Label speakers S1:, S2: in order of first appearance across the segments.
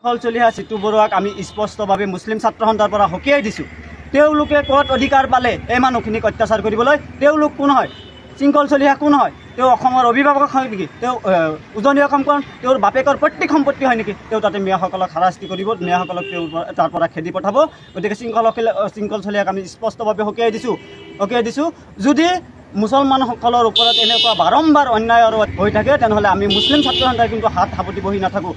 S1: ফল চলি অহা চিতু বৰুৱাক আমি স্পষ্টভাৱে মুছলিম ছাত্ৰ সন্থাৰ পৰা সকীয়াই দিছোঁ। তেওঁলোকে ক'ত অধিকাৰ পালে এই মানুহখিনিক অত্যাচাৰ কৰিবলৈ? তেওঁলোক কোন হয়? শৃংখল চলি অহা কোন হয়? তেওঁ অসমৰ অভিভাৱক হয় নেকি? তেওঁ উজনি অসমখন তেওঁৰ বাপেকৰ পৈতৃক সম্পত্তি হয় নেকি? তেওঁ তাতে মিয়াসকলক হাৰাশাস্তি কৰিব, মিয়াসকলক তেওঁ তাৰ পৰা খেদি পঠাব। গতিকে শৃংখল চলি অহাক আমি স্পষ্টভাৱে সকীয়াই দিছোঁ। যদি মুছলমানসকলৰ ওপৰত এনেকুৱা বাৰম্বাৰ অন্যায় আৰু হৈ থাকে, তেনেহ'লে আমি মুছলিম ছাত্ৰ সন্থাই কিন্তু হাত সাৱটি বহি নাথাকোঁ।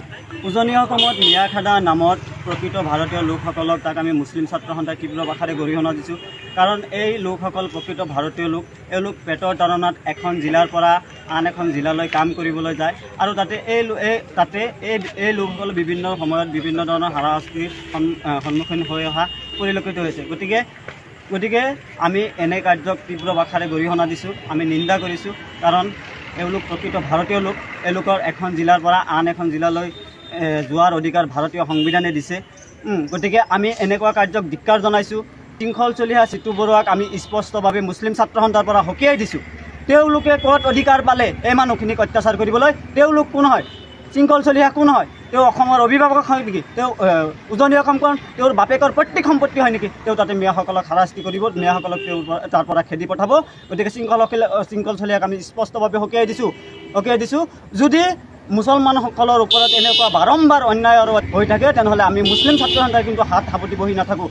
S1: উজনি অসমত মিয়াখাদা নামত প্ৰকৃত ভাৰতীয় লোকসকলক তাক আমি মুছলিম ছাত্ৰ সন্থাই তীব্ৰ ভাষাৰে গৰিহণা দিছোঁ। কাৰণ এই লোকসকল প্ৰকৃত ভাৰতীয় লোক। এওঁলোক পেটৰ তাৰণাত এখন জিলাৰ পৰা আন এখন জিলালৈ কাম কৰিবলৈ যায় আৰু তাতে এই লোকসকল বিভিন্ন সময়ত বিভিন্ন ধৰণৰ হাৰাশাস্তিৰ সন্মুখীন হৈ অহা পৰিলক্ষিত হৈছে। গতিকে আমি এনে কাৰ্যক তীব্ৰ ভাষাৰে গৰিহণা দিছোঁ, আমি নিন্দা কৰিছোঁ। কাৰণ এওঁলোক প্ৰকৃত ভাৰতীয় লোক। এওঁলোকৰ এখন জিলাৰ পৰা আন এখন জিলালৈ যোৱাৰ অধিকাৰ ভাৰতীয় সংবিধানে দিছে। গতিকে আমি এনেকুৱা কাৰ্যক ধিক্কাৰ জনাইছোঁ। শৃংখল চলি অহা চিতু বৰুৱাক আমি স্পষ্টভাৱে মুছলিম ছাত্ৰ সন্থাৰ পৰা সকীয়াই দিছোঁ। তেওঁলোকে ক'ত অধিকাৰ পালে এই মানুহখিনিক অত্যাচাৰ কৰিবলৈ? তেওঁলোক কোন হয়? শৃংখল চলি অহা কোন হয়? তেওঁ অসমৰ অভিভাৱক হয় নেকি? তেওঁ উজনি অসমখন তেওঁৰ বাপেকৰ পৈতৃক সম্পত্তি হয় নেকি? তেওঁ তাতে মিয়াসকলক হাৰাশাস্তি কৰিব, মিয়াসকলক তেওঁ তাৰ পৰা খেদি পঠাব। গতিকে শৃংখল চলি অহাক আমি স্পষ্টভাৱে সকীয়াই দিছোঁ। যদি মুছলমানসকলৰ ওপৰত এনেকুৱা বাৰম্বাৰ অন্যায় আৰু হৈ থাকে, তেনেহ'লে আমি মুছলিম ছাত্ৰ সন্থাই কিন্তু হাত সাৱটি বহি নাথাকোঁ।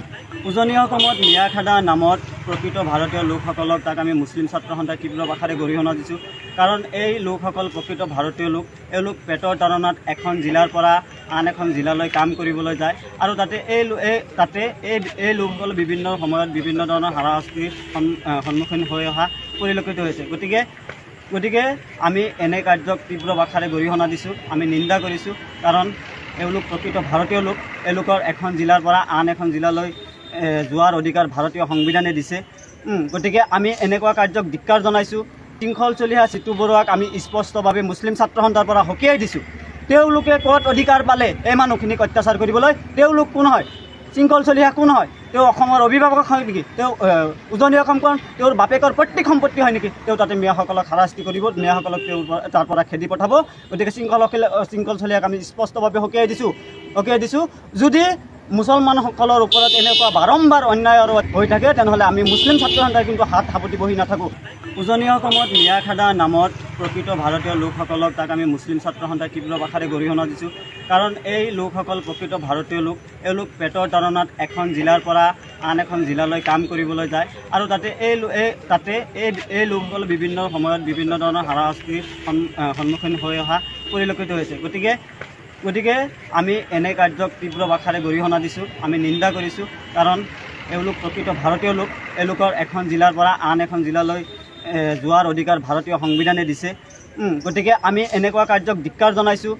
S1: উজনি অসমত মিয়াখাদা নামত প্ৰকৃত ভাৰতীয় লোকসকলক তাক আমি মুছলিম ছাত্ৰ সন্থাই তীব্ৰ ভাষাৰে গৰিহণা দিছোঁ। কাৰণ এই লোকসকল প্ৰকৃত ভাৰতীয় লোক। এওঁলোক পেটৰ তাৰণাত এখন জিলাৰ পৰা আন এখন জিলালৈ কাম কৰিবলৈ যায় আৰু তাতে এই লোকসকল বিভিন্ন সময়ত বিভিন্ন ধৰণৰ হাৰাশাস্তিৰ সন্মুখীন হৈ অহা পৰিলক্ষিত হৈছে। গতিকে আমি এনে কাৰ্যক তীব্ৰ ভাষাৰে গৰিহণা দিছোঁ, আমি নিন্দা কৰিছোঁ। কাৰণ এওঁলোক প্ৰকৃত ভাৰতীয় লোক। এওঁলোকৰ এখন জিলাৰ পৰা আন এখন জিলালৈ যোৱাৰ অধিকাৰ ভাৰতীয় সংবিধানে দিছে। গতিকে আমি এনেকুৱা কাৰ্যক ধিক্কাৰ জনাইছোঁ। শৃংখল চলি অহা চিতু বৰুৱাক আমি স্পষ্টভাৱে মুছলিম ছাত্ৰ সন্থাৰ পৰা সকীয়াই দিছোঁ। তেওঁলোকে ক'ত অধিকাৰ পালে এই মানুহখিনিক অত্যাচাৰ কৰিবলৈ? তেওঁলোক কোন হয়? শৃংখল চলি অহা কোন হয়? তেওঁ অসমৰ অভিভাৱক হয় নেকি? তেওঁ উজনি অসমখন তেওঁৰ বাপেকৰ পৈতৃক সম্পত্তি হয় নেকি? তেওঁ তাতে মিয়াসকলক হাৰাশাস্তি কৰিব, মিয়াসকলক তেওঁ তাৰ পৰা খেদি পঠাব। গতিকে শৃংখল চলি অহাক আমি স্পষ্টভাৱে সকীয়াই দিছোঁ। যদি মুছলমানসকলৰ ওপৰত এনেকুৱা বাৰম্বাৰ অন্যায় আৰু হৈ থাকে, তেনেহ'লে আমি মুছলিম ছাত্ৰ সন্থাই কিন্তু হাত সাৱটি বহি নাথাকোঁ। উজনি অসমত মিয়াখাদা নামত প্ৰকৃত ভাৰতীয় লোকসকলক তাক আমি মুছলিম ছাত্ৰ সন্থাই তীব্ৰ ভাষাৰে গৰিহণা দিছোঁ। কাৰণ এই লোকসকল প্ৰকৃত ভাৰতীয় লোক। এওঁলোক পেটৰ তাৰণাত এখন জিলাৰ পৰা আন এখন জিলালৈ কাম কৰিবলৈ যায় আৰু তাতে এই লোকসকল বিভিন্ন সময়ত বিভিন্ন ধৰণৰ হাৰাশাস্তিৰ সন্মুখীন হৈ অহা পৰিলক্ষিত হৈছে। গতিকে আমি এনে কাৰ্যক তীব্ৰ ভাষাৰে গৰিহণা দিছোঁ, আমি নিন্দা কৰিছোঁ। কাৰণ এওঁলোক প্ৰকৃত ভাৰতীয় লোক। এওঁলোকৰ এখন জিলাৰ পৰা আন এখন জিলালৈ যোৱাৰ অধিকাৰ ভাৰতীয় সংবিধানে দিছে। গতিকে আমি এনেকুৱা কাৰ্যক ধিক্কাৰ জনাইছোঁ।